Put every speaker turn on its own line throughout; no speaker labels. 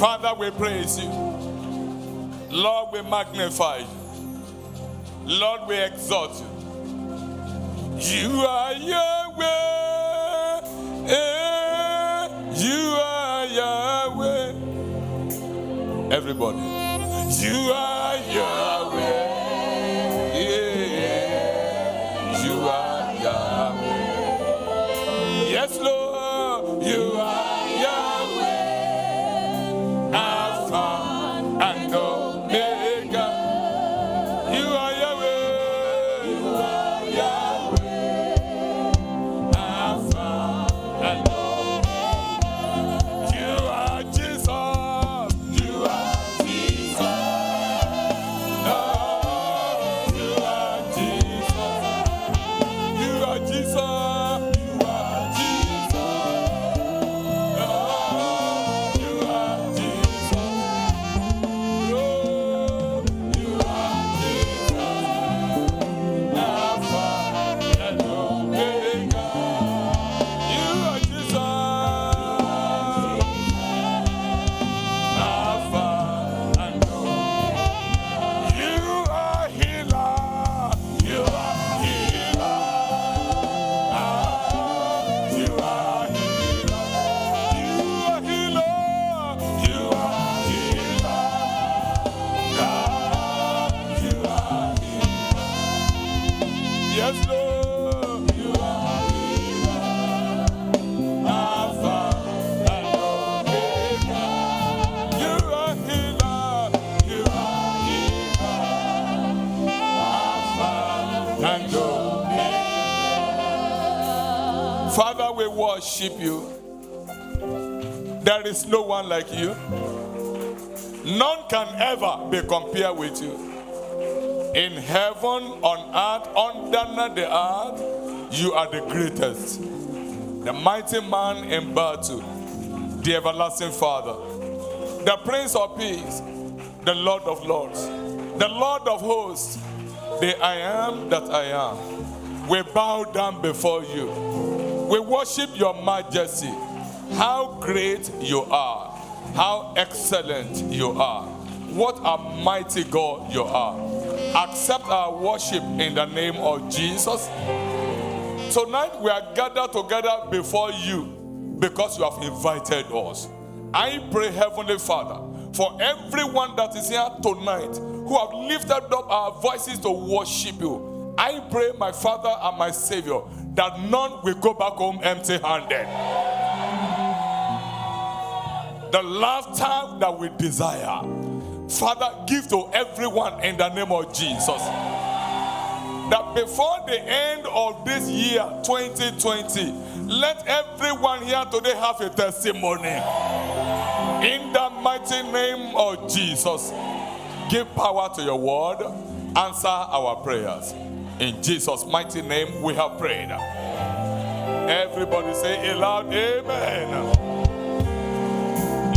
Father, we praise you. Lord, we magnify you. Lord, we exalt you. You are Yahweh. You are Yahweh. Everybody. You are Yahweh. Yeah. You are Yahweh. Yes, Lord. You are Yahweh. Alpha and Omega. You are Yahweh. You are Yahweh. Alpha and Omega. You are Jesus. You are Jesus. Oh, you are Jesus. You are Jesus. You are Jesus. Oh, you are Jesus. Oh, you are Jesus. Alpha and Omega. You are Jesus. Alpha and Omega. You are healer. You are healer. You are healer. You are healer. You are healer. You are healer. Yes, Lord. You are healer. Alpha and Omega. You are healer. You are healer. Alpha and Omega. Father, we worship you. There is no one like you. None can ever be compared with you. In heaven, on earth, under the earth, you are the greatest. The mighty man in battle, the everlasting Father, the Prince of Peace, the Lord of Lords, the Lord of Hosts, the I am that I am. We bow down before you. We worship your majesty. How great you are. How excellent you are. What a mighty God you are. Accept our worship in the name of Jesus. Tonight we are gathered together before you because you have invited us. I pray, Heavenly Father, for everyone that is here tonight who have lifted up our voices to worship you. I pray, my Father and my Savior, that none will go back home empty-handed. The laughter that we desire, Father, give to everyone in the name of Jesus. That before the end of this year, 2020, let everyone here today have a testimony. In the mighty name of Jesus, give power to your word, answer our prayers. In Jesus' mighty name, we have prayed. Everybody say aloud, amen.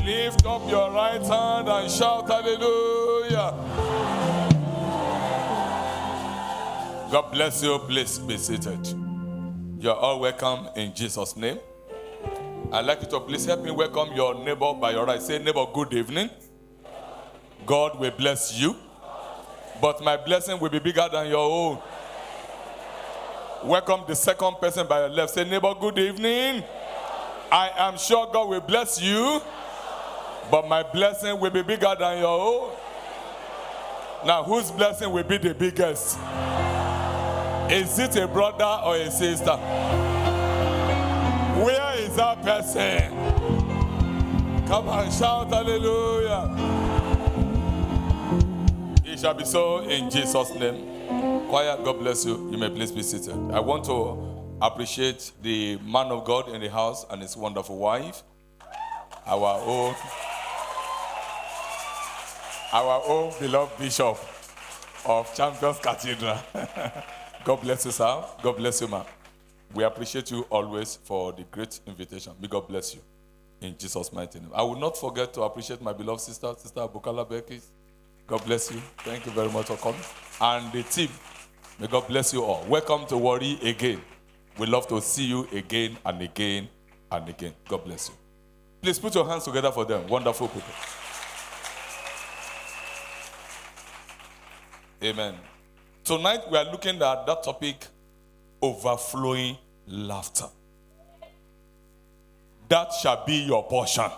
Lift up your right hand and shout hallelujah. God bless you. Please be seated. You're all welcome in Jesus' name. I'd like you to please help me welcome your neighbor by your right. Say, neighbor, good evening. God will bless you, but my blessing will be bigger than your own. Welcome the second person by your left. Say, neighbor, good evening. I am sure God will bless you, but my blessing will be bigger than your own. Now, whose blessing will be the biggest? Is it a brother or a sister? Where is that person? Come on, shout hallelujah. It shall be so in Jesus' name. Choir, God bless you. You may please be seated. I want to appreciate the man of God in the house and his wonderful wife, our own beloved bishop of Champions Cathedral. God bless you, sir. God bless you, ma'am. We appreciate you always for the great invitation. May God bless you in Jesus' mighty name. I will not forget to appreciate my beloved sister, Sister Bukala Bekis. God bless you. Thank you very much for coming. And the team, may God bless you all. Welcome to Worry again. We love to see you again and again and again. God bless you. Please put your hands together for them. Wonderful people. Amen. Tonight we are looking at that topic, overflowing laughter. That shall be your portion.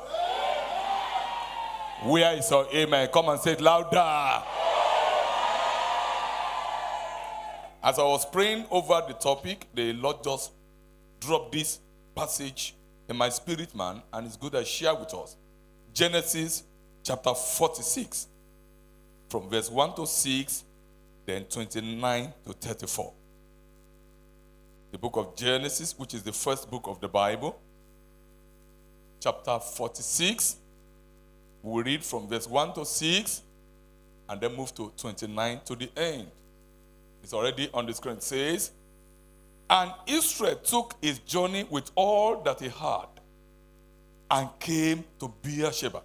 Where is your amen? Come and say it louder. As I was praying over the topic, the Lord just dropped this passage in my spirit, man, and it's good I share with us. Genesis chapter 46, from verse 1 to 6, then 29 to 34. The book of Genesis, which is the first book of the Bible, chapter 46. We read from verse 1 to 6, and then move to 29 to the end. It's already on the screen. It says, and Israel took his journey with all that he had, and came to Beersheba,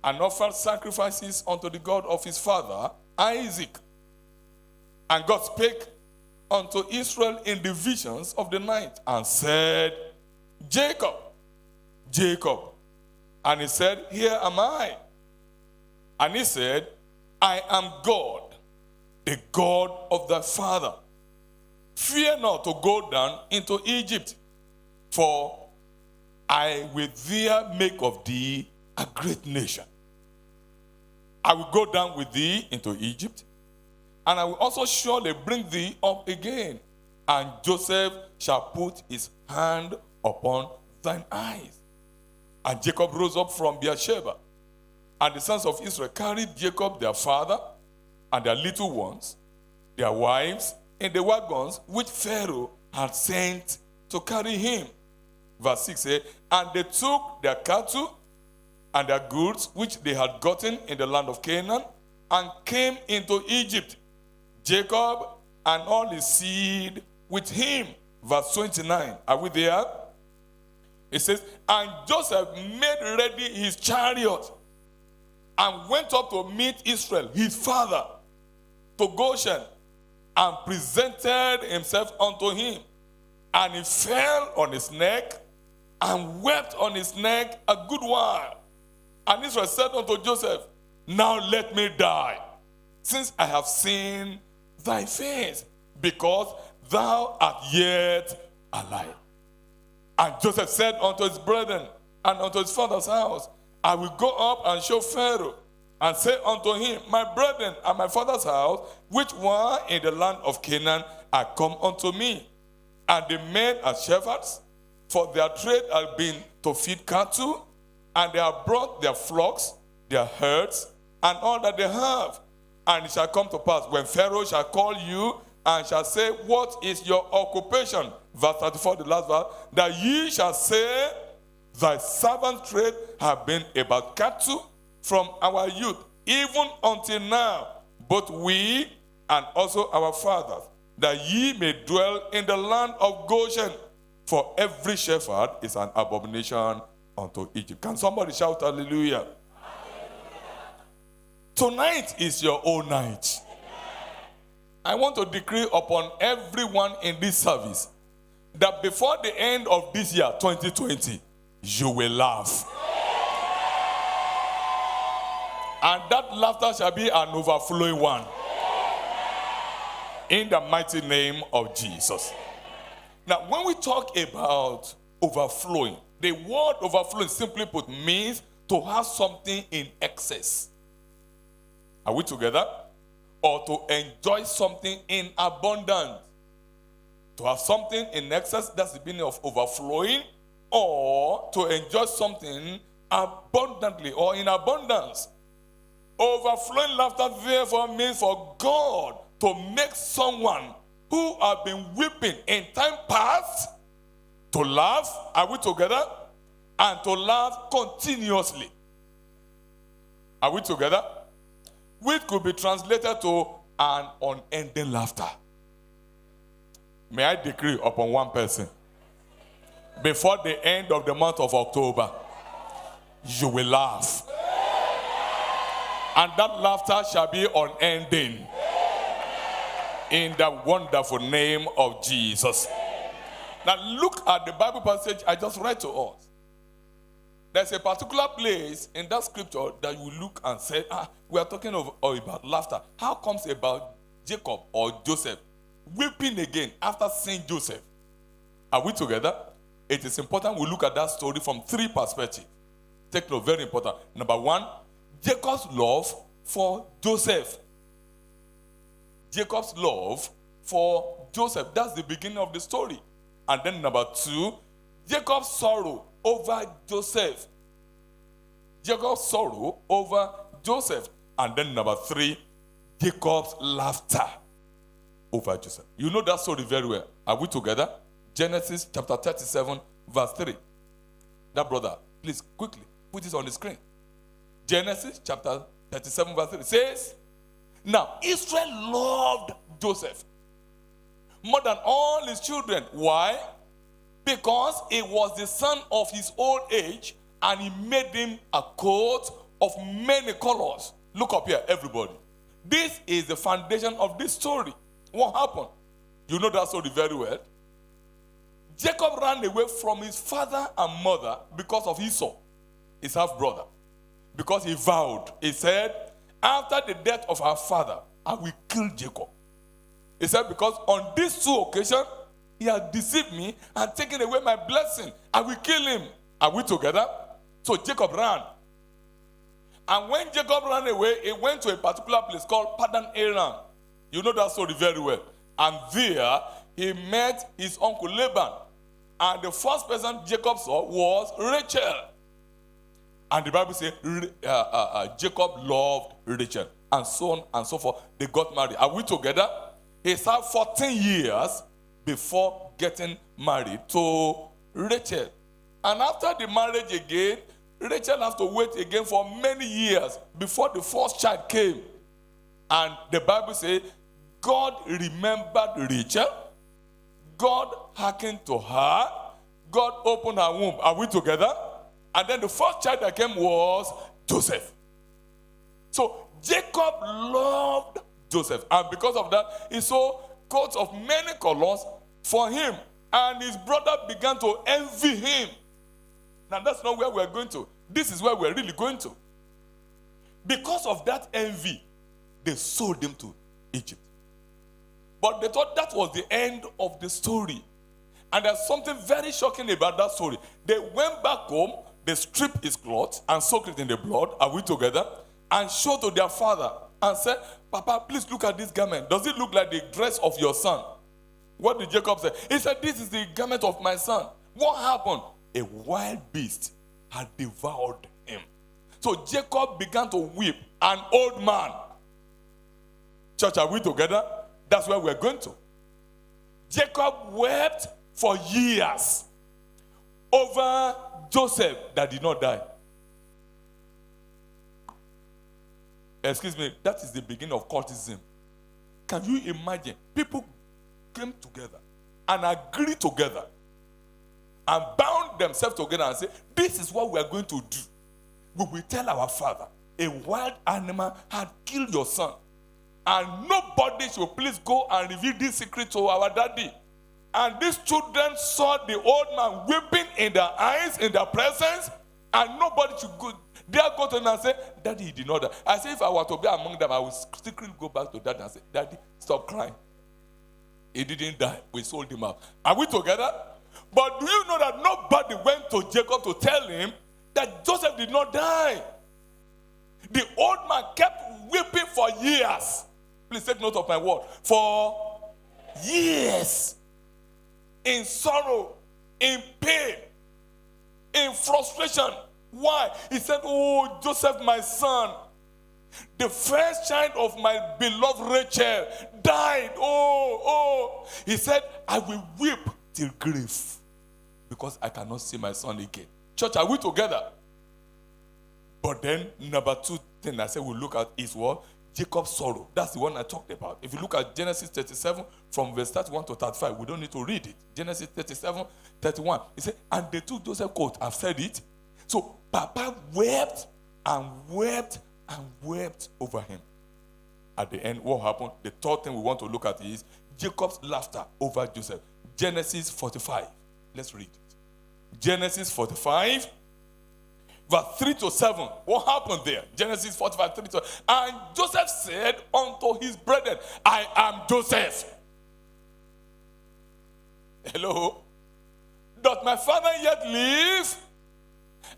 and offered sacrifices unto the God of his father, Isaac. And God spake unto Israel in the visions of the night, and said, Jacob, Jacob. And he said, here am I. And he said, I am God, the God of thy father. Fear not to go down into Egypt, for I will there make of thee a great nation. I will go down with thee into Egypt, and I will also surely bring thee up again. And Joseph shall put his hand upon thine eyes. And Jacob rose up from Beersheba, and the sons of Israel carried Jacob their father and their little ones, their wives, in the wagons which Pharaoh had sent to carry him. Verse 6 says, and they took their cattle and their goods which they had gotten in the land of Canaan, and came into Egypt, Jacob and all his seed with him. Verse 29. Are we there? It says, and Joseph made ready his chariot, and went up to meet Israel, his father, to Goshen, and presented himself unto him. And he fell on his neck, and wept on his neck a good while. And Israel said unto Joseph, now let me die, since I have seen thy face, because thou art yet alive. And Joseph said unto his brethren and unto his father's house, I will go up and show Pharaoh, and say unto him, my brethren and my father's house, which were in the land of Canaan, are come unto me. And the men are shepherds, for their trade had been to feed cattle, and they have brought their flocks, their herds, and all that they have. And it shall come to pass, when Pharaoh shall call you, and shall say, what is your occupation? Verse 34, the last verse, that ye shall say, thy servant's trade have been about cattle from our youth, even until now, both we and also our fathers, that ye may dwell in the land of Goshen. For every shepherd is an abomination unto Egypt. Can somebody shout hallelujah? Hallelujah. Tonight is your own night. I want to decree upon everyone in this service that before the end of this year, 2020, you will laugh. And that laughter shall be an overflowing one. In the mighty name of Jesus. Now, when we talk about overflowing, the word overflowing, simply put, means to have something in excess. Are we together? Or to enjoy something in abundance. To have something in excess, that's the meaning of overflowing. Or to enjoy something abundantly or in abundance. Overflowing laughter, therefore, means for God to make someone who have been weeping in time past to laugh. Are we together? And to laugh continuously. Are we together? Which could be translated to an unending laughter. May I decree upon one person, before the end of the month of October, you will laugh. And that laughter shall be unending. In the wonderful name of Jesus. Now look at the Bible passage I just read to us. There's a particular place in that scripture that you look and say, we are talking about laughter. How comes about Jacob or Joseph weeping again after seeing Joseph? Are we together? It is important we look at that story from three perspectives. Take note, very important. Number one, Jacob's love for Joseph. Jacob's love for Joseph. That's the beginning of the story. And then number two, Jacob's sorrow over Joseph. Jacob's sorrow over Joseph. And then number three, Jacob's laughter over Joseph. You know that story very well. Are we together? Genesis chapter 37, verse 3. That brother, please quickly put this on the screen. Genesis chapter 37, verse 3 says, now Israel loved Joseph more than all his children. Why? Because he was the son of his old age, and he made him a coat of many colors. Look up here, everybody. This is the foundation of this story. What happened? You know that story very well. Jacob ran away from his father and mother because of Esau, his half-brother. Because he vowed, he said, after the death of our father, I will kill Jacob. He said, because on these two occasions, he has deceived me and taken away my blessing. I will kill him. Are we together? So Jacob ran. And when Jacob ran away, he went to a particular place called Padan Aram. You know that story very well. And there, he met his uncle Laban. And the first person Jacob saw was Rachel. And the Bible says Jacob loved Rachel. And so on and so forth. They got married. Are we together? He served 14 years before getting married to Rachel. And after the marriage again, Rachel had to wait again for many years before the first child came. And the Bible says, God remembered Rachel. God hearkened to her. God opened her womb. Are we together? And then the first child that came was Joseph. So Jacob loved Joseph. And because of that, he saw coats of many colors for him. And his brother began to envy him. Now that's not where we're going to. This is where we're really going to. Because of that envy, they sold him to Egypt. But they thought that was the end of the story. And there's something very shocking about that story. They went back home, they stripped his clothes and soaked it in the blood. Are we together? And showed to their father and said, Papa, please look at this garment. Does it look like the dress of your son? What did Jacob say? He said, this is the garment of my son. What happened? A wild beast had devoured him. So Jacob began to weep, an old man. Church, are we together? That's where we're going to. Jacob wept for years over Joseph that did not die. Excuse me, that is the beginning of cultism. Can you imagine? People came together and agreed together and bound themselves together and say, this is what we are going to do. We will tell our father, a wild animal had killed your son. And nobody should please go and reveal this secret to our daddy. And these children saw the old man weeping in their eyes, in their presence, and nobody should go. They go to him and say, Daddy, he did not die. I say, if I were to be among them, I would secretly go back to Daddy and say, Daddy, stop crying. He didn't die. We sold him out. Are we together? But do you know that nobody went to Jacob to tell him that Joseph did not die? The old man kept weeping for years. Please take note of my word. For years. In sorrow, in pain, in frustration. Why? He said, oh, Joseph, my son, the first child of my beloved Rachel died. Oh. He said, I will weep till grief because I cannot see my son again. Church, are we together? But then, number two thing I said we'll look at is what? Jacob's sorrow. That's the one I talked about. If you look at Genesis 37 from verse 31 to 35, we don't need to read it. Genesis 37, 31. He said, and they took Joseph's coat. I've said it. So Papa wept and wept and wept over him. At the end, what happened? The third thing we want to look at is Jacob's laughter over Joseph. Genesis 45. Let's read it. Genesis 45. verse 3 to 7. What happened there? Genesis 45, 3 to 7. And Joseph said unto his brethren, I am Joseph. Hello? Doth my father yet live?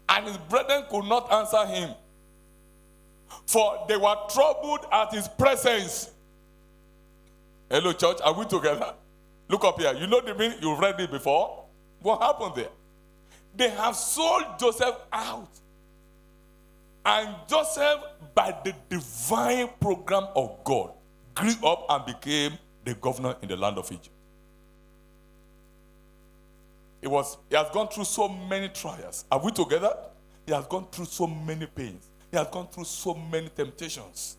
And his brethren could not answer him, for they were troubled at his presence. Hello, church, are we together? Look up here. You know the meaning? You've read it before. What happened there? They have sold Joseph out. And Joseph, by the divine program of God, grew up and became the governor in the land of Egypt. He has gone through so many trials. Are we together? He has gone through so many pains. He has gone through so many temptations.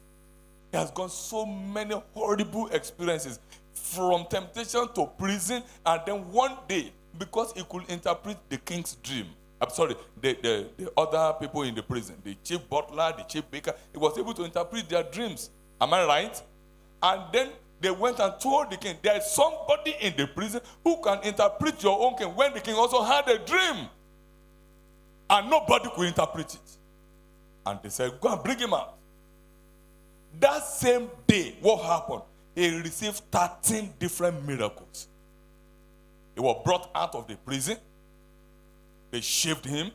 He has gone so many horrible experiences, from temptation to prison, and then one day, because he could interpret the king's dream, I'm sorry, the other people in the prison, the chief butler, the chief baker, he was able to interpret their dreams. Am I right? And then they went and told the king, there is somebody in the prison who can interpret your own king, when the king also had a dream. And nobody could interpret it. And they said, go and bring him out. That same day, what happened? He received 13 different miracles. He was brought out of the prison. They shaved him.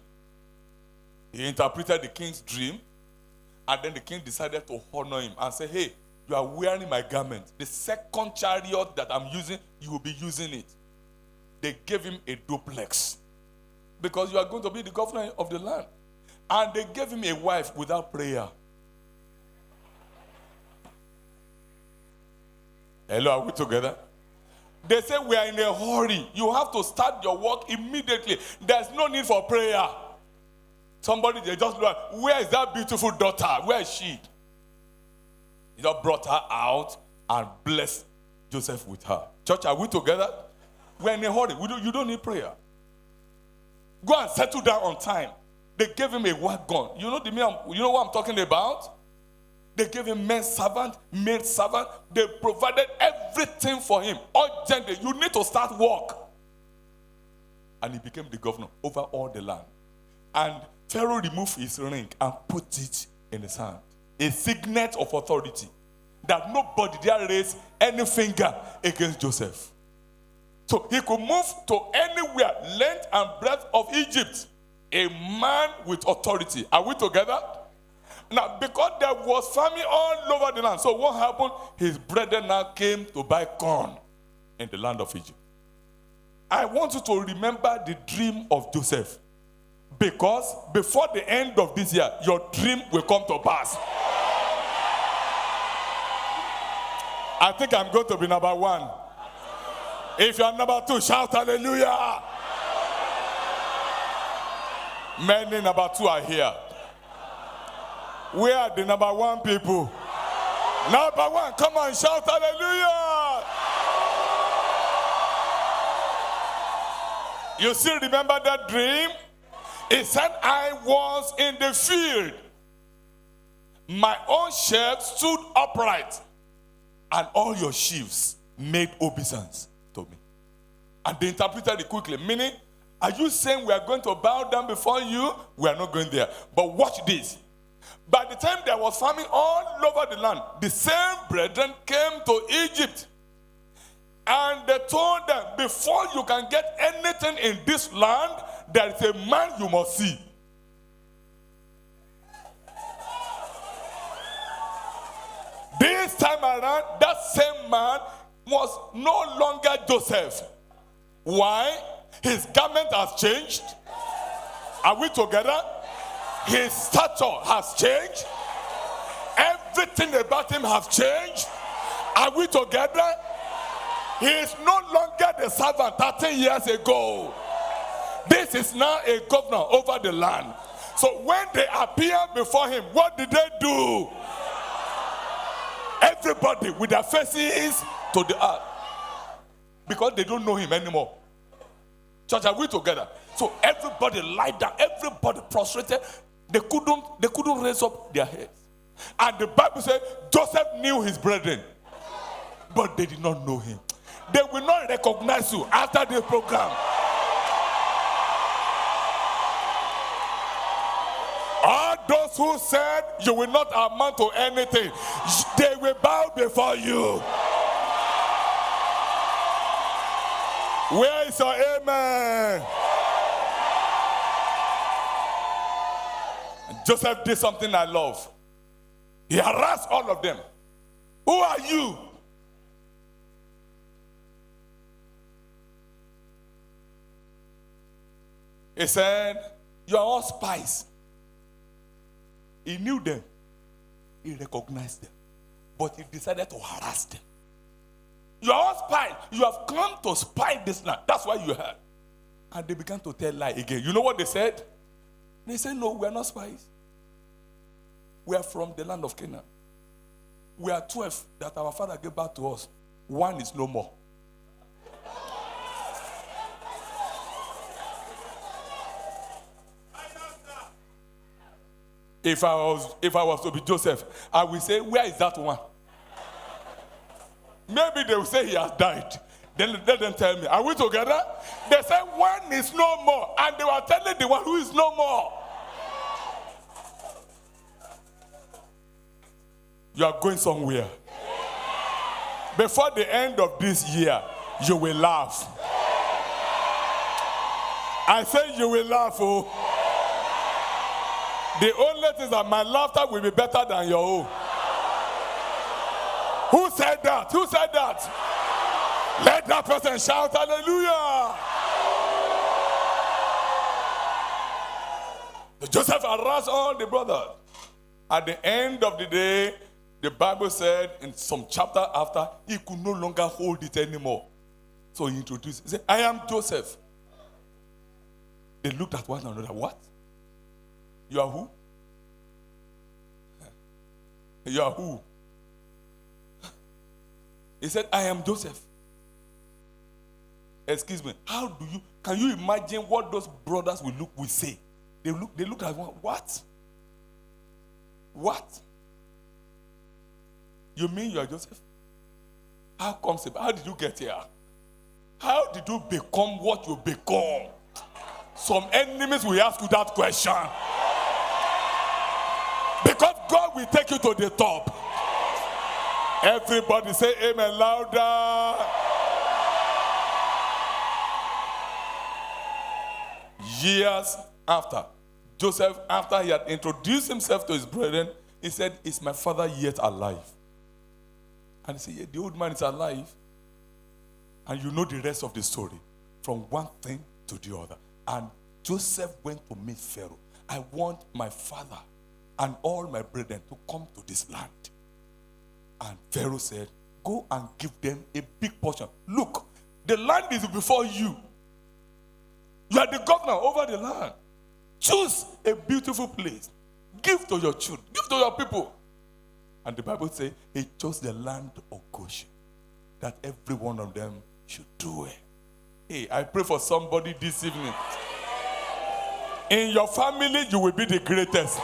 He interpreted the king's dream. And then the king decided to honor him and say, hey, you are wearing my garment. The second chariot that I'm using, you will be using it. They gave him a duplex, because you are going to be the governor of the land. And they gave him a wife without prayer. Hello, are we together? They say we are in a hurry. You have to start your work immediately. There's no need for prayer. Somebody, they just look, where is that beautiful daughter? Where is she? He just brought her out and blessed Joseph with her. Church, are we together? We're in a hurry. You don't need prayer. Go and settle down on time. They gave him a wagon. You know what I'm talking about? They gave him maid servant. They provided everything for him. Urgently, you need to start work. And he became the governor over all the land. And Pharaoh removed his ring and put it in his hand. A signet of authority that nobody dare raise any finger against Joseph. So he could move to anywhere, length and breadth of Egypt. A man with authority. Are we together? Now, because there was famine all over the land, so what happened? His brethren now came to buy corn in the land of Egypt. I want you to remember the dream of Joseph, because before the end of this year, your dream will come to pass. I think I'm going to be number one. If you are number two, shout hallelujah. Many number two are here. We are the number one people. Number one, come on, shout hallelujah. You still remember that dream? It said, I was in the field. My own shepherd stood upright, and all your sheaves made obeisance to me. And they interpreted it quickly, meaning, are you saying we are going to bow down before you? We are not going there. But watch this. By the time there was famine all over the land, the same brethren came to Egypt. And they told them, before you can get anything in this land, there is a man you must see. This time around, that same man was no longer Joseph. Why? His garment has changed. Are we together? His stature has changed. Everything about him has changed. Are we together? He is no longer the servant 13 years ago. This is now a governor over the land. So when they appeared before him, what did they do? Everybody with their faces to the earth, because they don't know him anymore. Church, are we together? So everybody lied down, everybody prostrated. They couldn't raise up their heads. And the Bible said Joseph knew his brethren, but they did not know him. They will not recognize you after this program. those who said you will not amount to anything, they will bow before you. Where is your amen? Joseph did something I love. He harassed all of them. Who are you? He said, you are all spies. He knew them. He recognized them. But he decided to harass them. You are all spies. You have come to spy this land. That's why you heard. And they began to tell lie again. You know what they said? They said, no, we are not spies. We are from the land of Canaan. We are 12 that our father gave back to us. One is no more. If I was to be Joseph, I will say, where is that one? Maybe they will say he has died. Then let them tell me, are we together? They said one is no more. And they were telling the one who is no more. You are going somewhere. Before the end of this year, you will laugh. I say you will laugh, oh. The only thing is that my laughter will be better than your own. Who said that? Who said that? Let that person shout hallelujah. Joseph harassed all the brothers. At the end of the day, the Bible said in some chapter after, he could no longer hold it anymore. So he introduced, he said, I am Joseph. They looked at one another. What? You are who? You are who? He said, I am Joseph. Excuse me. Can you imagine what those brothers will say? They look at one. What? What? You mean you are Joseph? How comes it? How did you get here? How did you become what you become? Some enemies will ask you that question. Because God will take you to the top. Everybody say amen louder. Years after, Joseph, after he had introduced himself to his brethren, he said, is my father yet alive? And he said, yeah, the old man is alive. And you know the rest of the story. From one thing to the other. And Joseph went to meet Pharaoh. I want my father and all my brethren to come to this land. And Pharaoh said, go and give them a big portion. Look, the land is before you. You are the governor over the land. Choose a beautiful place. Give to your children. Give to your people. And the Bible says he chose the land of Goshen, that every one of them should do it. Hey, I pray for somebody this evening. In your family, you will be the greatest.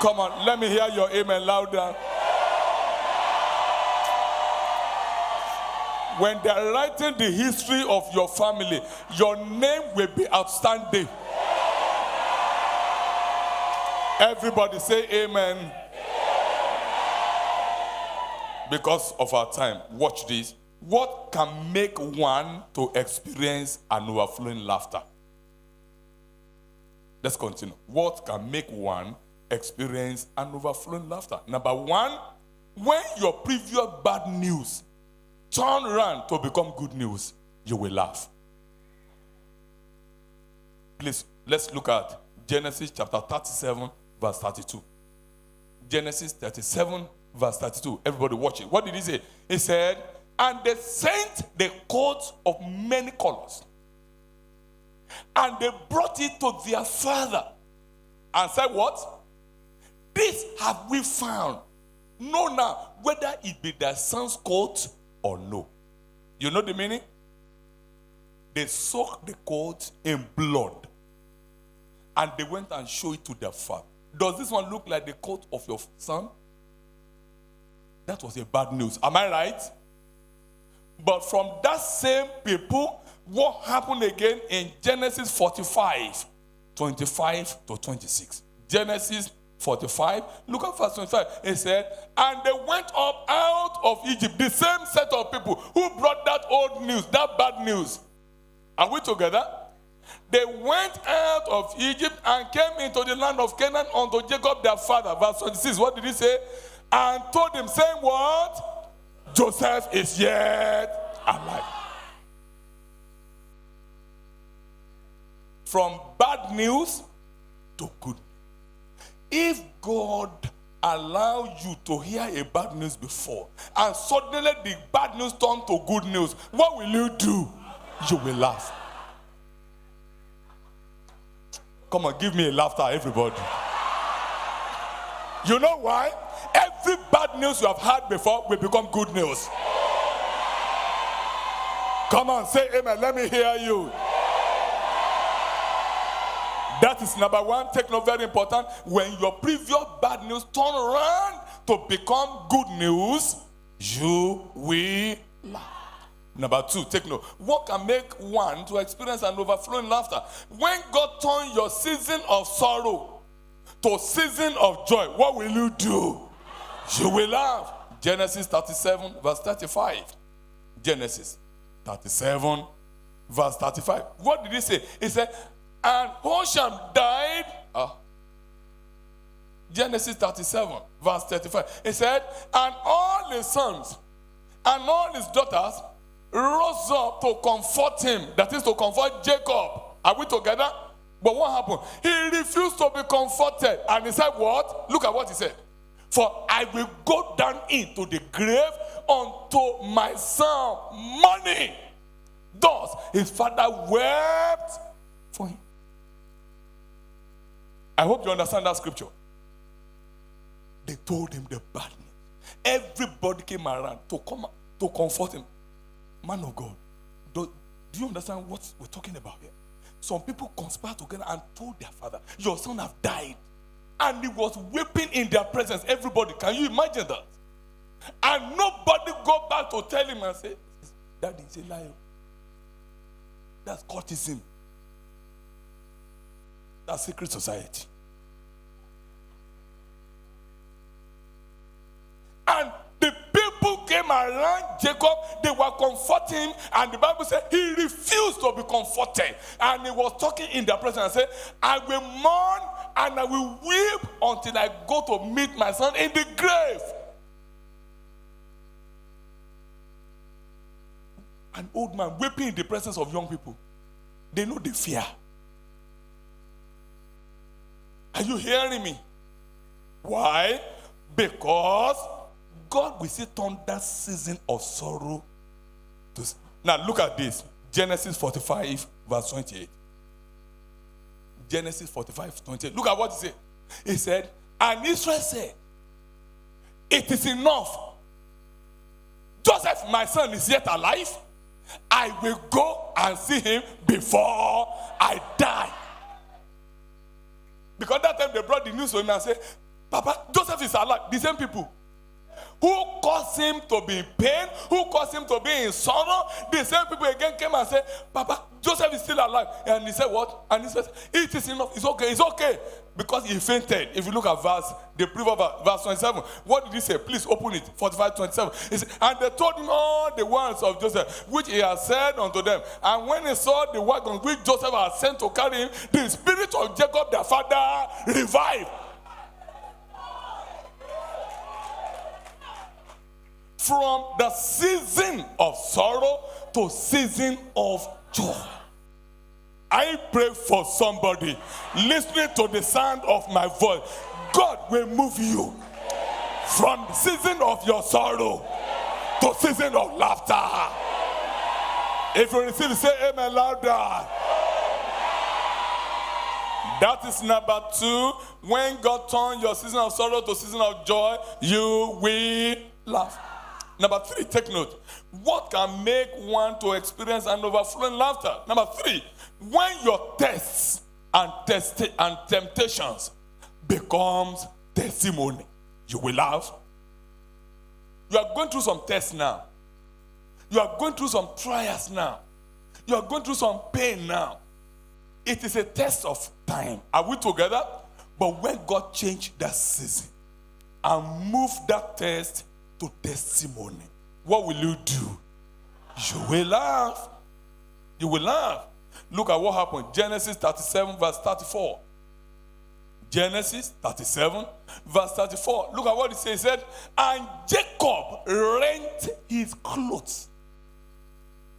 Come on, let me hear your amen louder. When they are writing the history of your family, your name will be outstanding. Everybody say amen. Because of our time, watch this. What can make one to experience an overflowing laughter? Let's continue. What can make one experience an overflowing laughter? Number one, when your previous bad news turn around to become good news, you will laugh. Please, let's look at Genesis chapter 37, verse 32. Genesis 37, verse 32. Everybody watch it. What did he say? He said, and they sent the coat of many colors, and they brought it to their father, and said, what? This have we found. Know now whether it be their son's coat or no. You know the meaning? They soaked the coat in blood, and they went and showed it to their father. Does this one look like the coat of your son? That was a bad news. Am I right? But from that same people, what happened again in Genesis 45, 25 to 26. Genesis 45, look at verse 25. It said, and they went up out of Egypt, the same set of people who brought that old news, that bad news. Are we together? They went out of Egypt and came into the land of Canaan unto Jacob their father. Verse 26, what did he say? And told him, saying what? Joseph is yet alive. From bad news to good. If God allows you to hear a bad news before, and suddenly the bad news turns to good news, what will you do? You will laugh. Come on, give me a laughter, everybody. You know why? Every bad news you have heard before will become good news. Come on, say amen. Let me hear you. That is number one. Take note, very important. When your previous bad news turn around to become good news, you will laugh. Number two, take note. What can make one to experience an overflowing laughter? When God turns your season of sorrow to season of joy, what will you do? You will laugh. Genesis 37, verse 35. Genesis 37, verse 35. What did he say? He said, and Hosham died. Genesis 37, verse 35. He said, and all his sons and all his daughters rose up to comfort him. That is to comfort Jacob. Are we together? But what happened? He refused to be comforted. And he said what? Look at what he said. For I will go down into the grave unto my son money. Thus his father wept for him. I hope you understand that scripture. They told him the bad news. Everybody came around to come to comfort him. Man of God, do you understand what we're talking about here? Some people conspired together and told their father, your son has died. And he was weeping in their presence. Everybody, can you imagine that? And nobody go back to tell him and say, Daddy is a liar. That's cultism. That's secret society. And the people came around Jacob, they were comforting him, and the Bible said he refused to be comforted. And he was talking in their presence and said, I will mourn and I will weep until I go to meet my son in the grave. An old man weeping in the presence of young people. They know the fear. Are you hearing me? Why? Because God will still turn that season of sorrow to... Now look at this. Genesis 45 verse 28. Genesis 45, 28. Look at what he said. He said, and Israel said, it is enough. Joseph, my son, is yet alive. I will go and see him before I die. Because that time they brought the news to him and said, Papa, Joseph is alive. The same people who caused him to be in pain, who caused him to be in sorrow, the same people again came and said, Papa, Joseph is still alive. And he said, what? And he said, it is enough. It's okay. It's okay. Because he fainted. If you look at the previous verse 27, what did he say? Please open it. 45, 27. He said, and they told him all the words of Joseph, which he had said unto them. And when he saw the wagon which Joseph had sent to carry him, the spirit of Jacob, their father, revived. From the season of sorrow to season of joy. I pray for somebody listening to the sound of my voice. God will move you from the season of your sorrow to season of laughter. If you receive, say amen louder. That is number two. When God turns your season of sorrow to season of joy, you will laugh. Number three, take note. What can make one to experience an overflowing laughter? Number three, when your tests and temptations becomes testimony, you will laugh. You are going through some tests now. You are going through some trials now. You are going through some pain now. It is a test of time. Are we together? But when God changed that season and moved that test to testimony, what will you do? You will laugh. You will laugh. Look at what happened. Genesis 37 verse 34. Genesis 37 verse 34. Look at what it says. It said, and Jacob rent his clothes.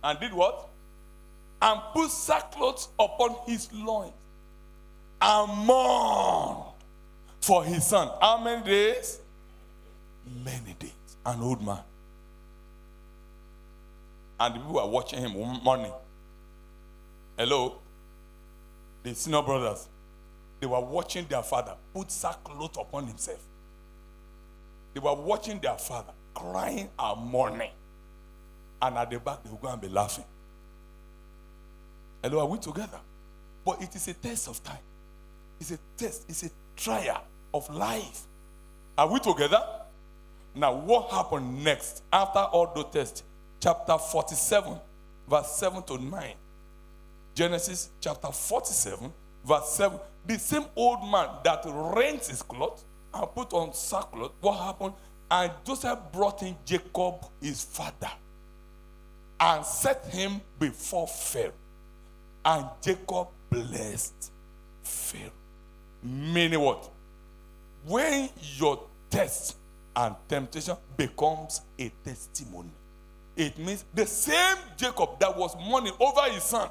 And did what? And put sackcloth upon his loins. And mourned for his son. How many days? Many days. An old man. And the people were watching him mourning. Hello? The senior brothers. They were watching their father put sackcloth upon himself. They were watching their father crying and mourning. And at the back, they will go and be laughing. Hello, are we together? But it is a test of time. It's a test. It's a trial of life. Are we together? Now, what happened next after all those tests? Chapter 47, verse 7 to 9. Genesis chapter 47, verse 7. The same old man that rent his clothes and put on sackcloth, what happened? And Joseph brought in Jacob, his father, and set him before Pharaoh. And Jacob blessed Pharaoh. Meaning what? When your test and temptation becomes a testimony, it means the same Jacob that was mourning over his son,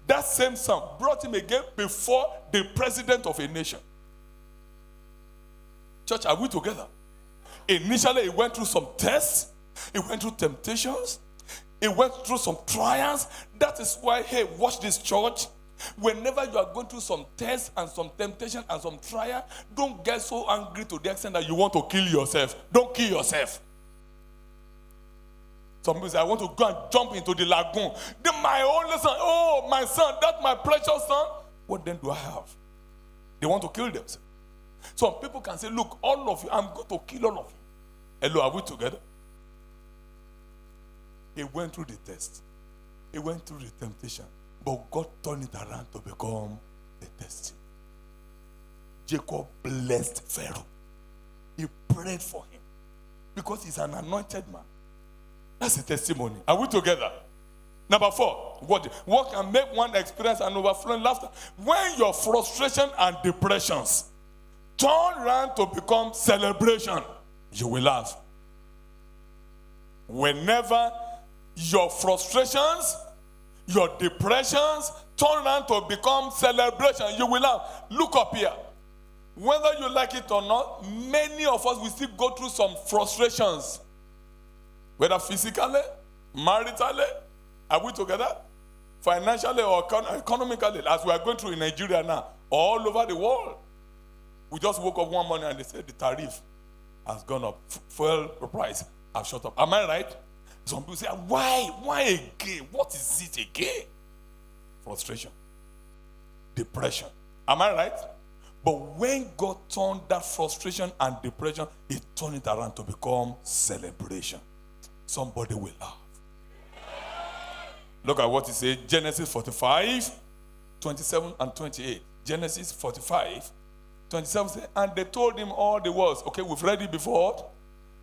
that same son brought him again before the president of a nation. Church, are we together? Initially, he went through some tests. He went through temptations. He went through some trials. That is why, hey, watch this, church. Whenever you are going through some tests and some temptation and some trial, don't get so angry to the extent that you want to kill yourself. Don't kill yourself. Some people say, I want to go and jump into the lagoon. Then my only son, oh, my son, that's my precious son. What then do I have? They want to kill themselves. Some people can say, look, all of you, I'm going to kill all of you. Hello, are we together? He went through the test. He went through the temptation. But God turned it around to become a testing. Jacob blessed Pharaoh. He prayed for him because he's an anointed man. That's a testimony. Are we together? Number 4, what can make one experience an overflowing laughter? When your frustration and depressions turn around to become celebration, you will laugh. Whenever your frustrations, your depressions turn around to become celebration, you will laugh. Look up here. Whether you like it or not, many of us will still go through some frustrations. Whether physically, maritally, are we together? Financially or economically, as we are going through in Nigeria now, all over the world. We just woke up one morning and they said the tariff has gone up. Fuel price has shot up. Am I right? Some people say, why? Why again? What is it again? Frustration. Depression. Am I right? But when God turned that frustration and depression, He turned it around to become celebration. Somebody will laugh. Look at what He says. Genesis 45, 27 and 28. Genesis 45, 27 says, and they told him all the words. Okay, we've read it before.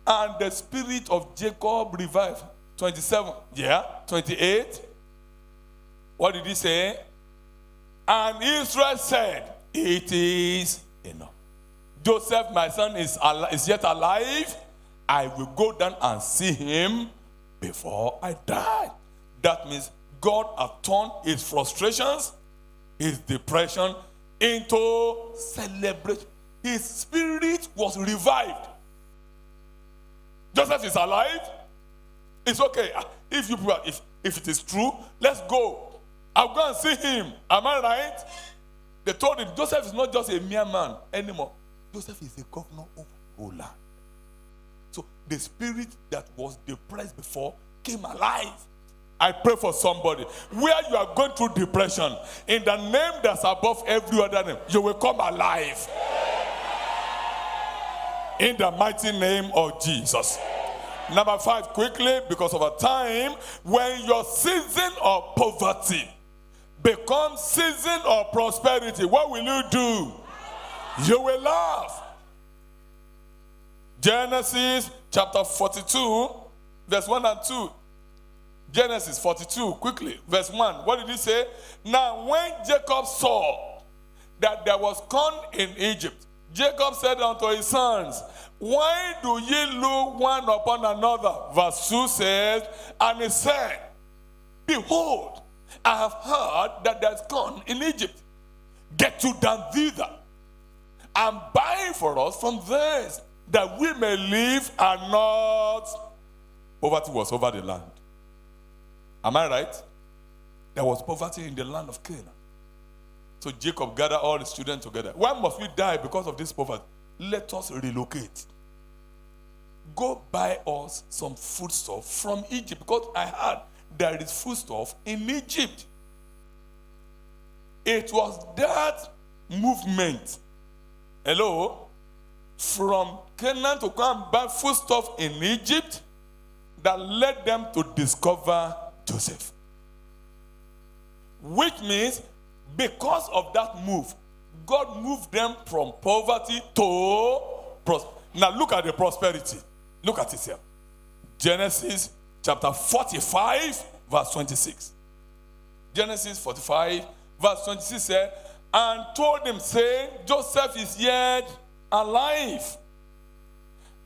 And the spirit of Jacob revived. 27. Yeah. 28. What did he say? And Israel said, it is enough. Joseph, my son, is yet alive. I will go down and see him before I die. That means God has turned his frustrations, his depression, into celebration. His spirit was revived. Joseph is alive. It's okay. If it is true, let's go. I'll go and see him. Am I right? They told him Joseph is not just a mere man anymore. Joseph is a governor over the whole land. So the spirit that was depressed before came alive. I pray for somebody where you are going through depression, in the name that's above every other name, you will come alive. In the mighty name of Jesus. Number 5, quickly, because of a time, when your season of poverty becomes season of prosperity, what will you do? You will laugh. Genesis chapter 42, verse 1 and 2. Genesis 42, quickly, verse 1. What did he say? Now, when Jacob saw that there was corn in Egypt, Jacob said unto his sons, why do ye look one upon another? Verse 2 says, and he said, behold, I have heard that there is corn in Egypt. Get you down thither, and buy for us from thence, that we may live and not. Poverty was over the land. Am I right? There was poverty in the land of Canaan. So Jacob gathered all his children together. Why must we die because of this poverty? Let us relocate. Go buy us some foodstuff from Egypt, because I heard there is foodstuff in Egypt. It was that movement, hello, from Canaan to come and buy foodstuff in Egypt that led them to discover Joseph. Which means, because of that move, God moved them from poverty to prosperity. Now look at the prosperity. Look at it here. Genesis chapter 45, verse 26. Genesis 45, verse 26 said, and told him, saying, Joseph is yet alive,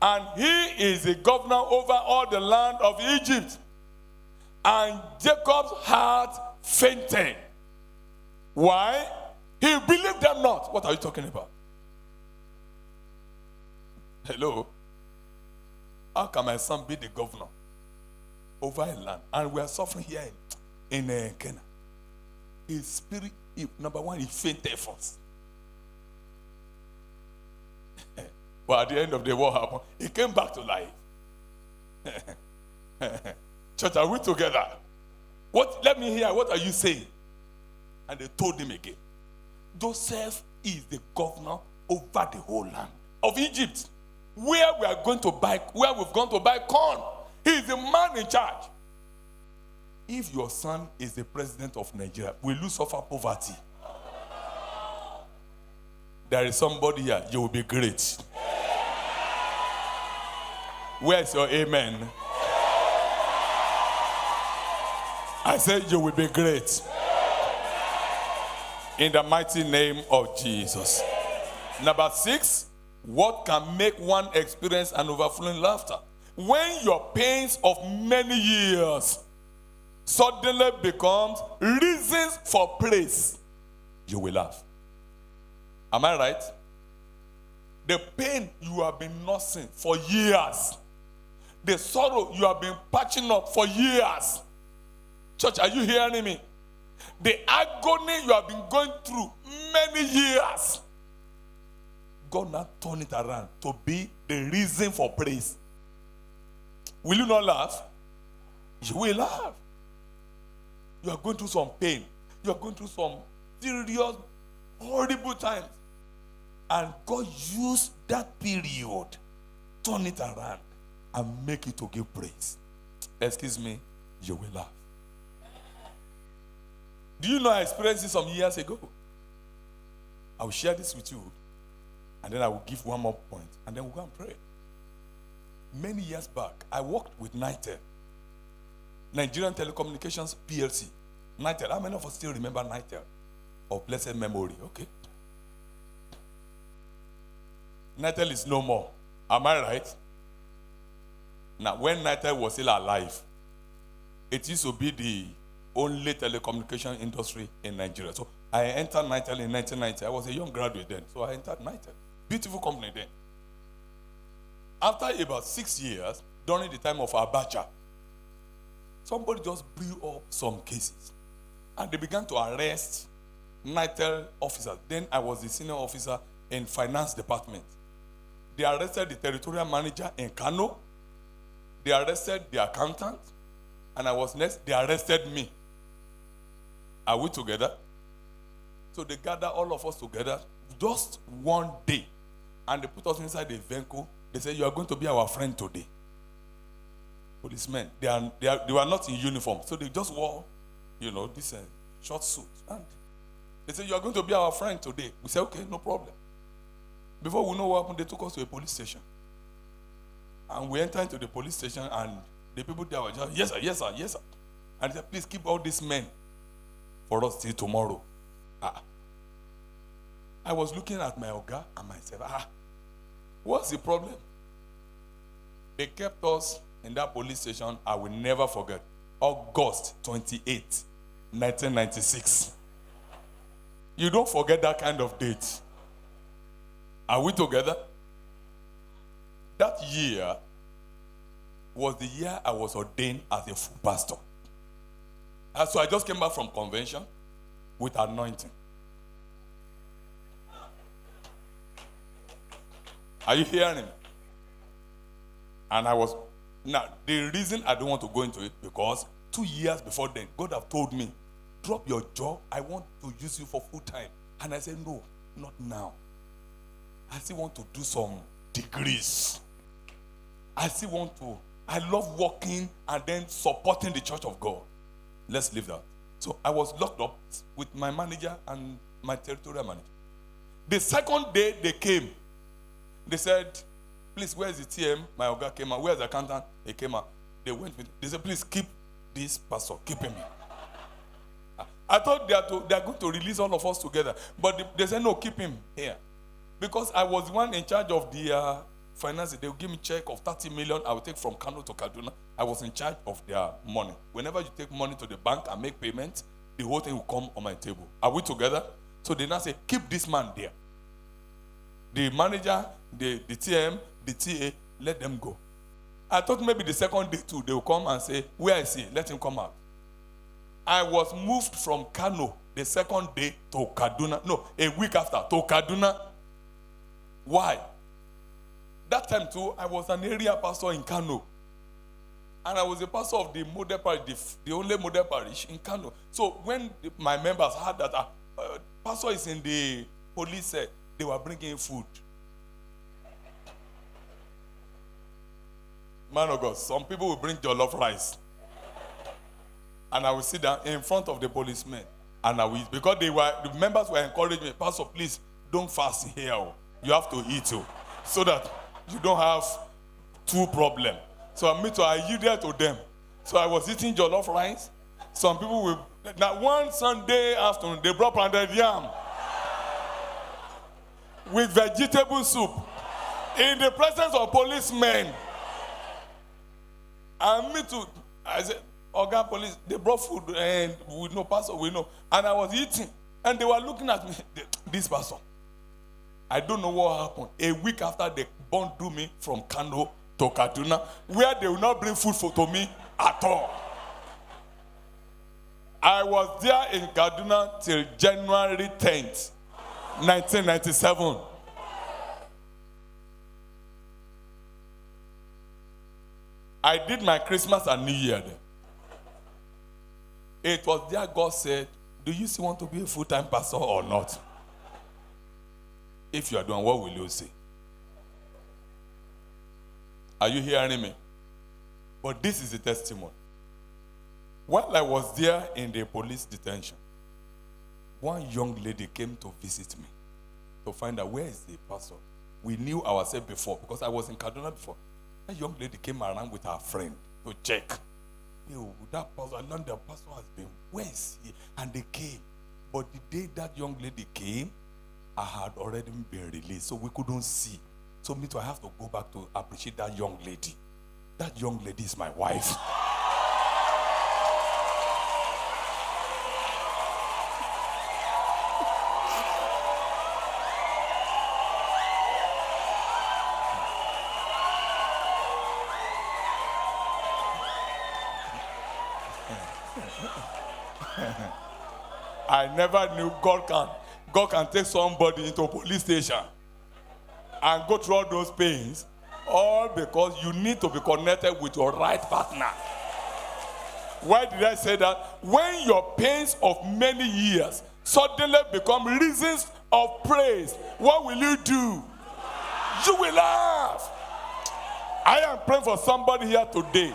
and he is the governor over all the land of Egypt. And Jacob's heart fainted. Why? He believed them not. What are you talking about? Hello? How can my son be the governor over a land? And we are suffering here in Canaan. His spirit, number one, he fainted first. But at the end of the war happened, he came back to life. Church, are we together? What? Let me hear. What are you saying? And they told him again, Joseph is the governor over the whole land of Egypt, where we've gone to buy corn. He is the man in charge. If your son is the president of Nigeria, will you suffer poverty? There is somebody here, you will be great. Where's your amen? I said you will be great. In the mighty name of Jesus. Number 6, what can make one experience an overflowing laughter? When your pains of many years suddenly becomes reasons for praise, you will laugh. Am I right? The pain you have been nursing for years, the sorrow you have been patching up for years. Church, are you hearing me? The agony you have been going through many years, God now turn it around to be the reason for praise. Will you not laugh? You will laugh. You are going through some pain. You are going through some serious, horrible times. And God used that period, turn it around, and make it to give praise. Excuse me, you will laugh. Do you know I experienced this some years ago? I will share this with you, and then I will give one more point, and then we'll go and pray. Many years back, I worked with NITEL, Nigerian Telecommunications PLC. NITEL, how many of us still remember NITEL? Of blessed memory, okay? NITEL is no more. Am I right? Now, when NITEL was still alive, it used to be the only telecommunication industry in Nigeria. So I entered NITEL in 1990. I was a young graduate then, so I entered NITEL. Beautiful company then. After about 6 years, during the time of Abacha, somebody just blew up some cases. And they began to arrest NITEL officers. Then I was the senior officer in finance department. They arrested the territorial manager in Kano. They arrested the accountant. And I was next. They arrested me. Are we together? So they gathered all of us together just one day. And they put us inside the vehicle. They said, you are going to be our friend today. policemen, they were not in uniform, so they just wore, this short suit. And they said, "You are going to be our friend today." We said, "Okay, no problem." Before we know what happened, they took us to a police station. And we entered into the police station, and the people there were just, "Yes, sir, yes, sir, yes, sir." And they said, "Please keep all these men for us till tomorrow." I was looking at my Oga and myself, what's the problem? They kept us in that police station. I will never forget. August 28, 1996. You don't forget that kind of date. Are we together? That year was the year I was ordained as a full pastor. And so I just came back from convention with anointing. Are you hearing me? And now the reason I don't want to go into it, because 2 years before then, God have told me, "Drop your job, I want to use you for full time." And I said, "No, not now. I still want to do some degrees. I love working and then supporting the church of God. Let's leave that." So I was locked up with my manager and my territorial manager. The second day they came, they said, "Please, where is the TM?" My Oga came out. "Where's the accountant?" He came out. They went with. They said, "Please keep this pastor. Keep him." I thought they are going to release all of us together, but they said, "No, keep him here," because I was the one in charge of the finances. They will give me a check of 30 million. I will take from Kano to Kaduna. I was in charge of their money. Whenever you take money to the bank and make payments, the whole thing will come on my table. Are we together? So they now say, "Keep this man there." The manager, the TM, the TA, let them go. I thought maybe the second day too, they will come and say, "Where is he? Let him come out." I was moved from Kano the second day to Kaduna. No, a week after, to Kaduna. Why? That time too, I was an area pastor in Kano. And I was a pastor of the model parish, the only model parish in Kano. So when my members heard that pastor is in the police, they were bringing food. Man of God, some people will bring jollof rice. And I will sit down in front of the policemen. And I will, because the members were encouraging me, "Pastor, please don't fast here. You have to eat so that you don't have two problems." So I yielded to them. So I was eating jollof rice. Some people will. Now one Sunday afternoon, they brought pounded yam with vegetable soup in the presence of policemen. And me too. I said, "Oga police, they brought food and we know, pastor, we know." And I was eating. And they were looking at me, "This pastor." I don't know what happened. A week after, they bundled me from Kano to Kaduna, where they will not bring food to me at all. I was there in Kaduna till January 10th, 1997. I did my Christmas and New Year there. It was there God said, "Do you still want to be a full-time pastor or not? If you are doing, what will you say?" Are you hearing me? But this is the testimony. While I was there in the police detention, one young lady came to visit me to find out, where is the pastor? We knew ourselves before because I was in Kaduna before. A young lady came around with her friend to check. That pastor, I learned the pastor has been, where is he? And they came. But the day that young lady came, I had already been released, so we couldn't see. So me too, I have to go back to appreciate that young lady. That young lady is my wife. I never knew God can take somebody into a police station and go through all those pains, all because you need to be connected with your right partner. Why did I say that? When your pains of many years suddenly become reasons of praise, what will you do? You will laugh. I am praying for somebody here today.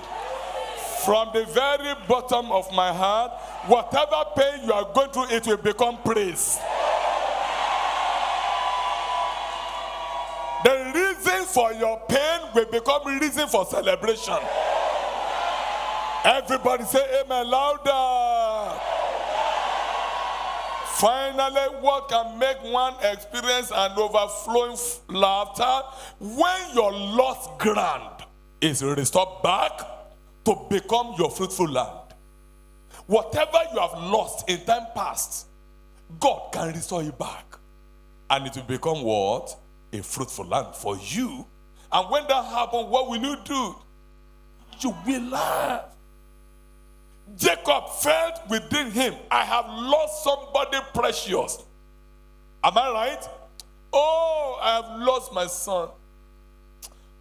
From the very bottom of my heart, whatever pain you are going through, it will become praise. The reason for your pain will become reason for celebration. Everybody say amen louder. Finally, what can make one experience an overflowing laughter? When your lost ground is restored back to become your fruitful land. Whatever you have lost in time past, God can restore it back. And it will become what? A fruitful land for you. And when that happens, what will you do? You will laugh. Jacob felt within him, I have lost somebody precious. Am I right? Oh, I have lost my son.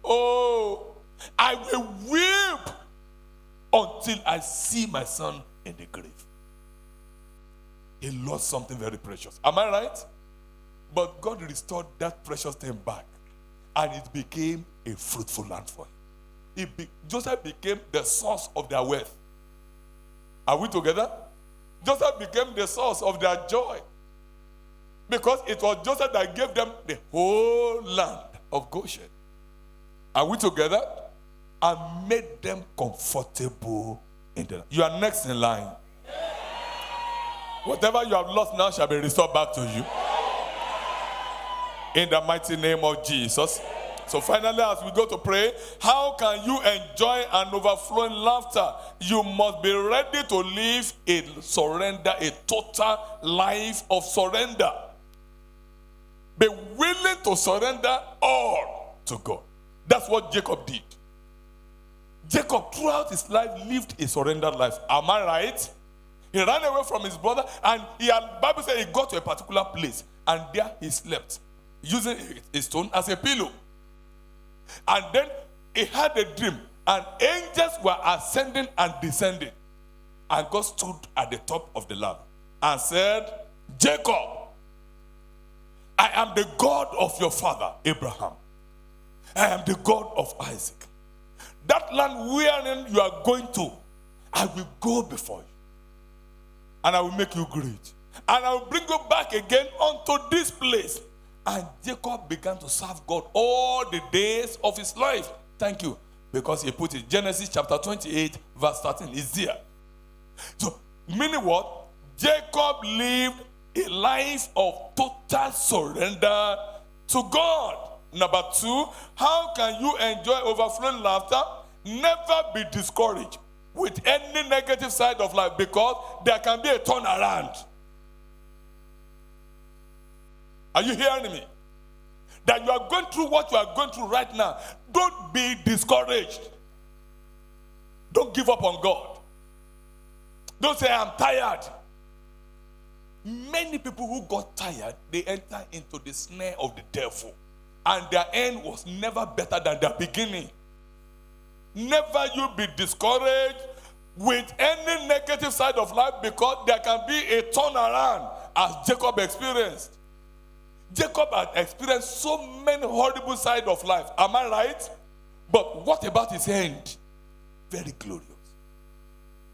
Oh, I will weep until I see my son in the grave. He lost something very precious. Am I right? But God restored that precious thing back, and it became a fruitful land for him. Joseph became the source of their wealth. Are we together? Joseph became the source of their joy, because it was Joseph that gave them the whole land of Goshen. Are we together? And made them comfortable in the land. You are next in line. Whatever you have lost now shall be restored back to you. In the mighty name of Jesus. So finally, as we go to pray, how can you enjoy an overflowing laughter? You must be ready to live a surrender, a total life of surrender. Be willing to surrender all to God. That's what Jacob did. Jacob, throughout his life, lived a surrendered life. Am I right? He ran away from his brother, and the Bible says he got to a particular place, and there he slept, using a stone as a pillow. And then he had a dream, and angels were ascending and descending. And God stood at the top of the land and said, Jacob, I am the God of your father, Abraham. I am the God of Isaac. That land wherein you are going to, I will go before you. And I will make you great. And I will bring you back again unto this place. And Jacob began to serve God all the days of his life. Thank you. Because he put it, Genesis chapter 28, verse 13 is there. So, meaning what? Jacob lived a life of total surrender to God. Number 2, how can you enjoy overflowing laughter? Never be discouraged with any negative side of life, because there can be a turnaround. Are you hearing me? That you are going through what you are going through right now. Don't be discouraged. Don't give up on God. Don't say, I'm tired. Many people who got tired, they enter into the snare of the devil. And their end was never better than their beginning. Never you be discouraged with any negative side of life, because there can be a turnaround, as Jacob experienced. Jacob had experienced so many horrible sides of life. Am I right? But what about his end? Very glorious.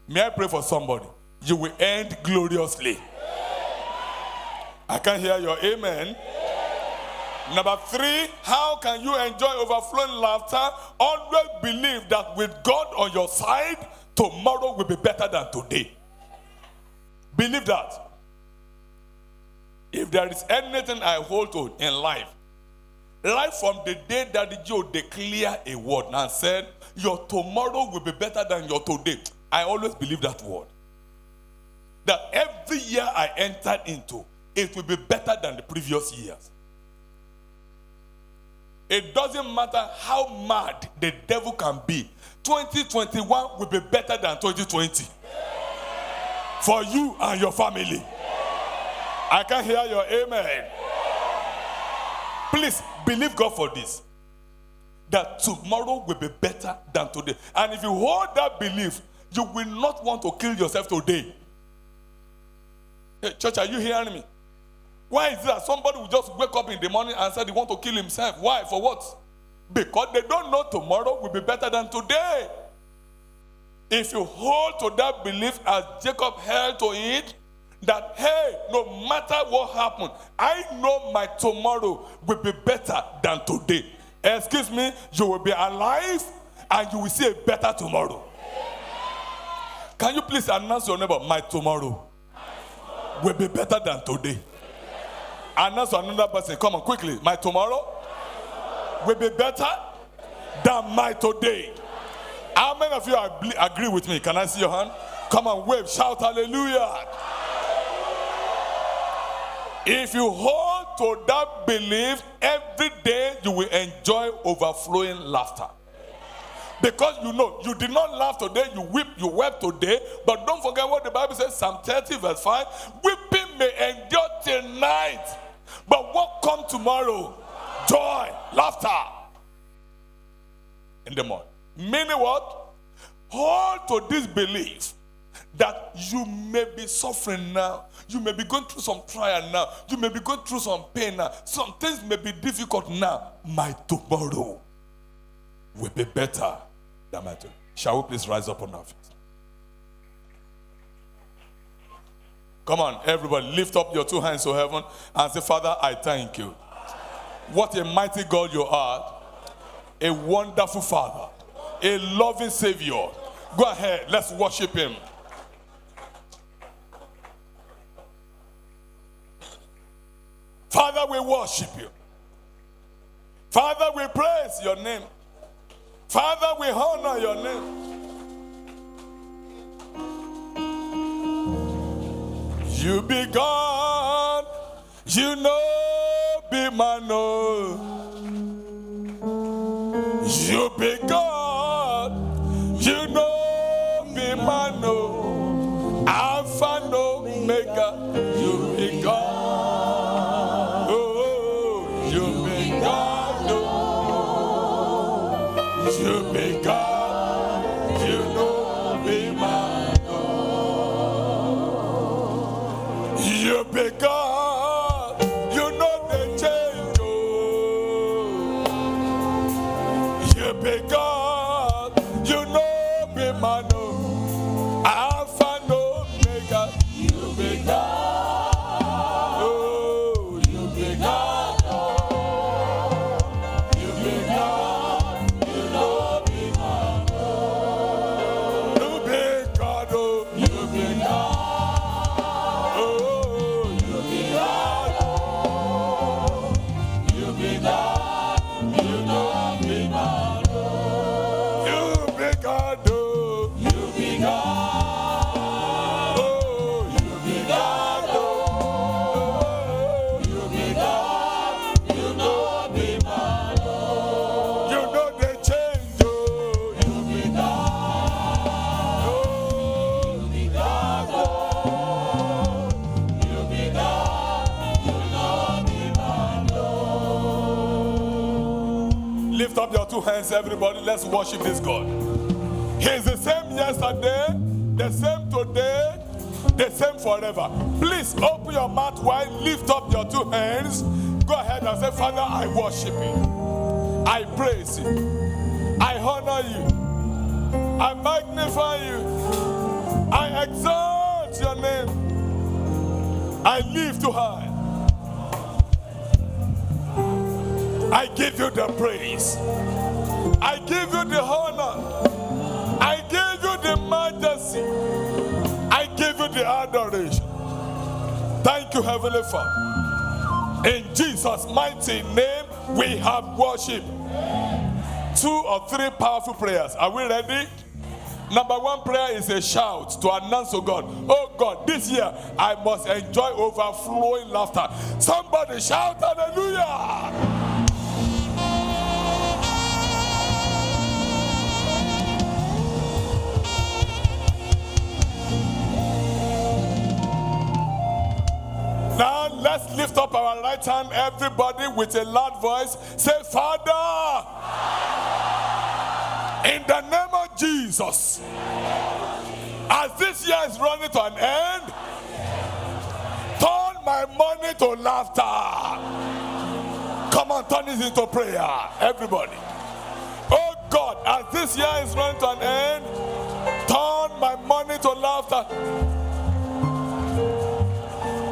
May I pray for somebody? You will end gloriously. I can't hear your amen. Number 3, how can you enjoy overflowing laughter? Always believe that with God on your side, tomorrow will be better than today. Believe that. If there is anything I hold to in life, right from the day that Joe declared a word and said, your tomorrow will be better than your today, I always believe that word. That every year I entered into, it will be better than the previous years. It doesn't matter how mad the devil can be. 2021 will be better than 2020. For you and your family. I can hear your amen. Please believe God for this. That tomorrow will be better than today. And if you hold that belief, you will not want to kill yourself today. Hey, church, are you hearing me? Why is it that somebody will just wake up in the morning and say they want to kill himself? Why? For what? Because they don't know tomorrow will be better than today. if you hold to that belief as Jacob held to it, that, hey, no matter what happened, I know my tomorrow will be better than today. Excuse me, you will be alive and you will see a better tomorrow. Can you please announce your neighbor, my tomorrow will be better than today? Announce to another person, come on quickly, my tomorrow will be better than my today. How many of you agree with me? Can I see your hand? Come on, wave, shout hallelujah. If you hold to that belief, every day you will enjoy overflowing laughter. Because you know, you did not laugh today, you wept today. But don't forget what the Bible says, Psalm 30 verse 5, weeping may endure till night. But what comes tomorrow? Joy, laughter in the morning. Meaning what? Hold to this belief that you may be suffering now. You may be going through some trial now. You may be going through some pain now. Some things may be difficult now. My tomorrow will be better than my today. Shall we please rise up on our feet? Come on, everybody, lift up your two hands to heaven and say, Father, I thank you. What a mighty God you are. A wonderful Father. A loving Savior. Go ahead, let's worship him. Father, we worship you. Father, we praise your name. Father, we honor your name. You be God, you know, be man. You be God, you know, be man. Alpha, no Omega, you be God. Oh, you be God, you be God, you know, be man. You be God, you know the change. You be God, you know be man. Alpha no Omega, you be God. Oh, you be God. You be God, you know be man. You be God, oh, you be God. Lift up your two hands, everybody. Let's worship this God. He's the same yesterday, the same today, the same forever. Please open your mouth wide, lift up your two hands. Go ahead and say, Father, I worship you. I praise you. I honor you. I magnify you. I exalt your name. I lift you high. I give you the praise. I give you the honor. I give you the majesty. I give you the adoration. Thank you, Heavenly Father. In Jesus' mighty name, we have worship. 2 or 3 powerful prayers. Are we ready? Number 1 prayer is a shout to announce to God, oh God, this year I must enjoy overflowing laughter. Somebody shout hallelujah. Now let's lift up our right hand, everybody, with a loud voice. Say, Father, in the name of Jesus, as this year is running to an end, turn my money to laughter. Come on, turn this into prayer, everybody. Oh God, as this year is running to an end, turn my money to laughter.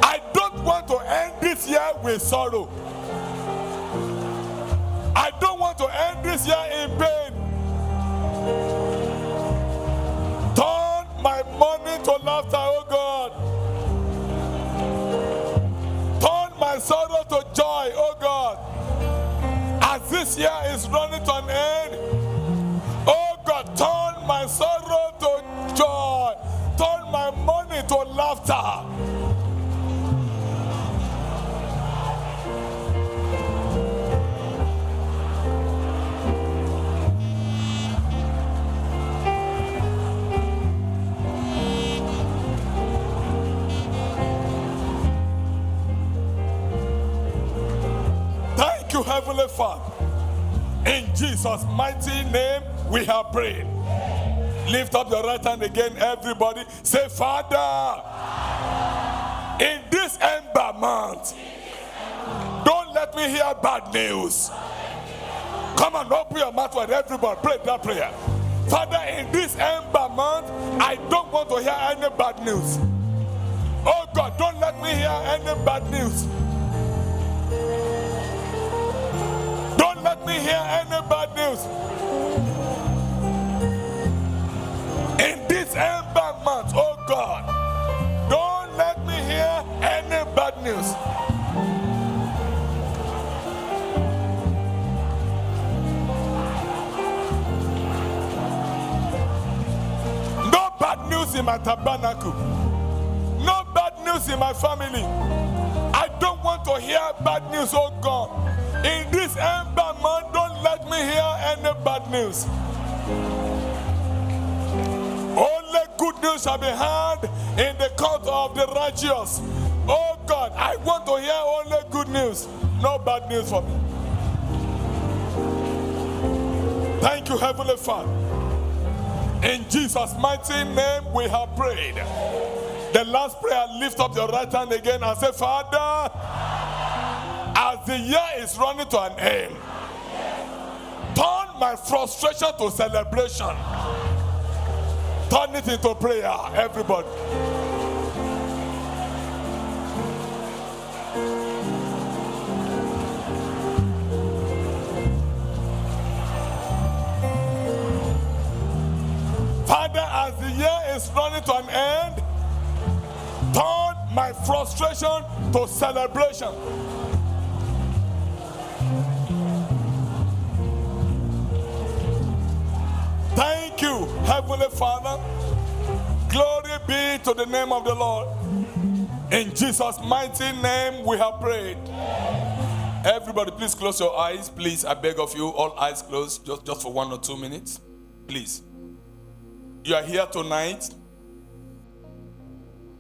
I don't want to end this year with sorrow. I don't want to end this year in pain. Turn my money to laughter, oh God. Turn my sorrow to joy, oh God. As this year is running to an end, oh God, turn my sorrow to joy. Turn my money to laughter. Thank you, Heavenly Father. In Jesus' mighty name, we have prayed. Lift up your right hand again, everybody. Say, Father, in this ember month, don't let me hear bad news. Come on, open your mouth with everybody. Pray that prayer. Father, in this ember month, I don't want to hear any bad news. Oh God, don't let me hear any bad news. Don't let me hear any bad news. In this ember month, oh God, don't let me hear any bad news. No bad news in my tabernacle. No bad news in my family. I don't want to hear bad news, oh God. In this ember month, don't let me hear any bad news. Only good news shall be heard in the court of the righteous. Oh God, I want to hear only good news. No bad news for me. Thank you, Heavenly Father. In Jesus' mighty name we have prayed. The last prayer, lift up your right hand again and say, Father, as the year is running to an end, turn my frustration to celebration. Turn it into prayer, everybody. Father, as the year is running to an end, turn my frustration to celebration. Thank you, Heavenly Father. Glory be to the name of the Lord. In Jesus' mighty name we have prayed. Everybody, please close your eyes. Please, I beg of you, all eyes closed, just for 1 or 2 minutes. Please. You are here tonight.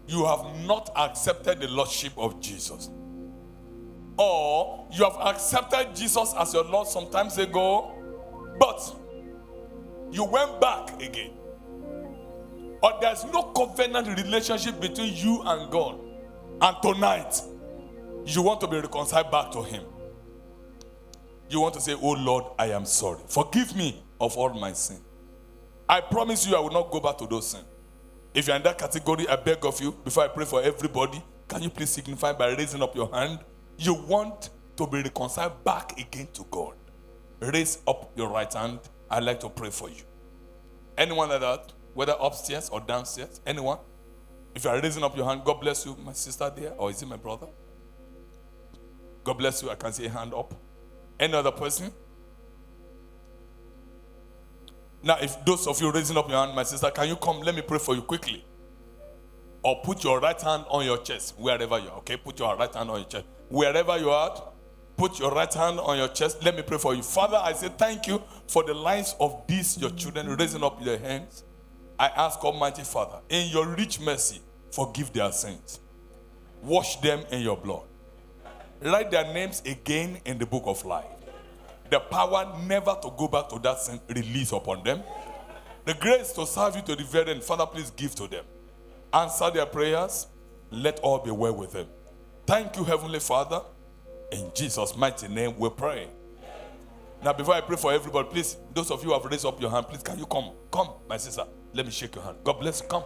You have not accepted the Lordship of Jesus. Or you have accepted Jesus as your Lord some time ago, but you went back again. Or there's no covenant relationship between you and God. And tonight, you want to be reconciled back to Him. You want to say, oh Lord, I am sorry. Forgive me of all my sin. I promise you I will not go back to those sins. If you're in that category, I beg of you, before I pray for everybody, can you please signify by raising up your hand? You want to be reconciled back again to God. Raise up your right hand. I'd like to pray for you. Anyone like that, whether upstairs or downstairs, anyone? If you are raising up your hand, God bless you, my sister there, or is it my brother? God bless you, I can see a hand up. Any other person? Now, if those of you raising up your hand, my sister, can you come? Let me pray for you quickly. Or put your right hand on your chest, wherever you are, okay? Put your right hand on your chest. Wherever you are, put your right hand on your chest. Let me pray for you. Father, I say thank you for the lives of these, your children, raising up their hands. I ask Almighty Father, in your rich mercy, forgive their sins. Wash them in your blood. Write their names again in the book of life. The power never to go back to that sin, release upon them. The grace to serve you to the very end, Father, please give to them. Answer their prayers. Let all be well with them. Thank you, Heavenly Father. In Jesus' mighty name we pray. Now, before I pray for everybody, please, those of you who have raised up your hand, please, can you come? Come, my sister. Let me shake your hand. God bless you. Come.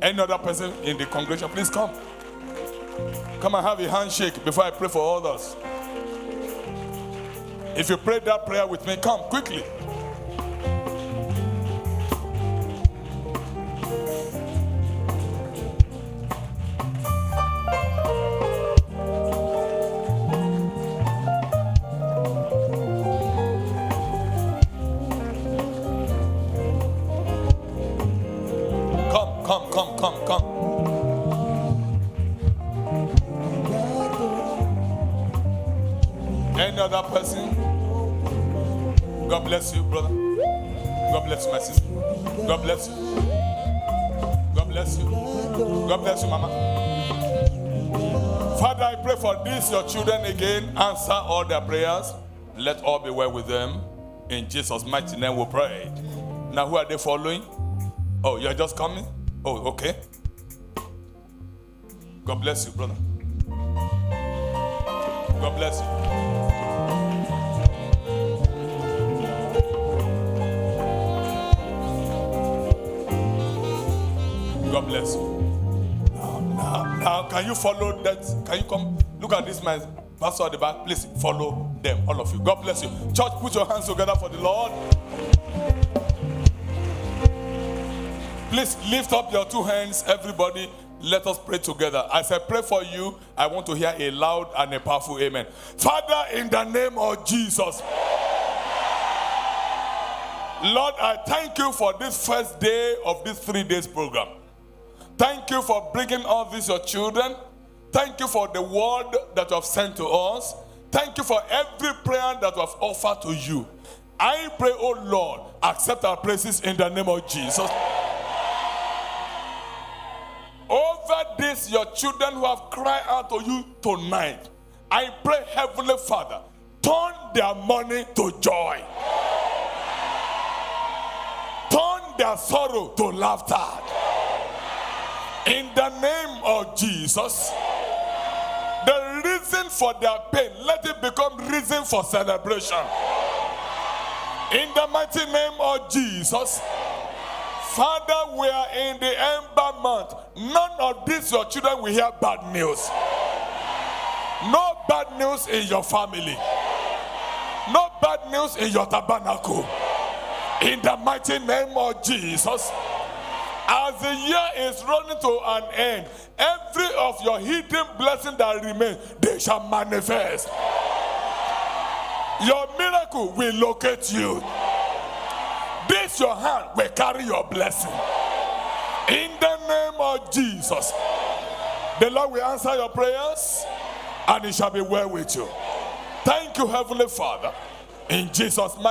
Any other person in the congregation, please come. Come and have a handshake before I pray for others. If you prayed that prayer with me, come quickly. Come. Any other person? God bless you, brother. God bless you, my sister. God bless you. God bless you. God bless you, mama. Father, I pray for these, your children again. Answer all their prayers. Let all be well with them. In Jesus' mighty name we pray. Now, who are they following? Oh, you're just coming? Oh, okay. God bless you, brother. God bless you. God bless you. Now, can you follow that? Can you come? Look at this man, pastor at the back. Please follow them, all of you. God bless you. Church, put your hands together for the Lord. Please lift up your two hands, everybody. Let us pray together. As I pray for you, I want to hear a loud and a powerful amen. Father, in the name of Jesus, Lord, I thank you for this first day of this 3 days program. Thank you for bringing all these your children. Thank you for the word that you have sent to us. Thank you for every prayer that we have offered to you. I pray, oh Lord, accept our praises in the name of Jesus. Over this, your children who have cried out to you tonight, I pray, Heavenly Father, turn their mourning to joy. Turn their sorrow to laughter. In the name of Jesus, the reason for their pain, let it become reason for celebration. In the mighty name of Jesus, Father, we are in the Ember month. None of these your children will hear bad news. No bad news in your family. No bad news in your tabernacle. In the mighty name of Jesus, as the year is running to an end, every of your hidden blessings that remain, they shall manifest. Your miracle will locate you. This your hand will carry your blessing. In the name of Jesus, the Lord will answer your prayers and it shall be well with you. Thank you, Heavenly Father. In Jesus' mighty name.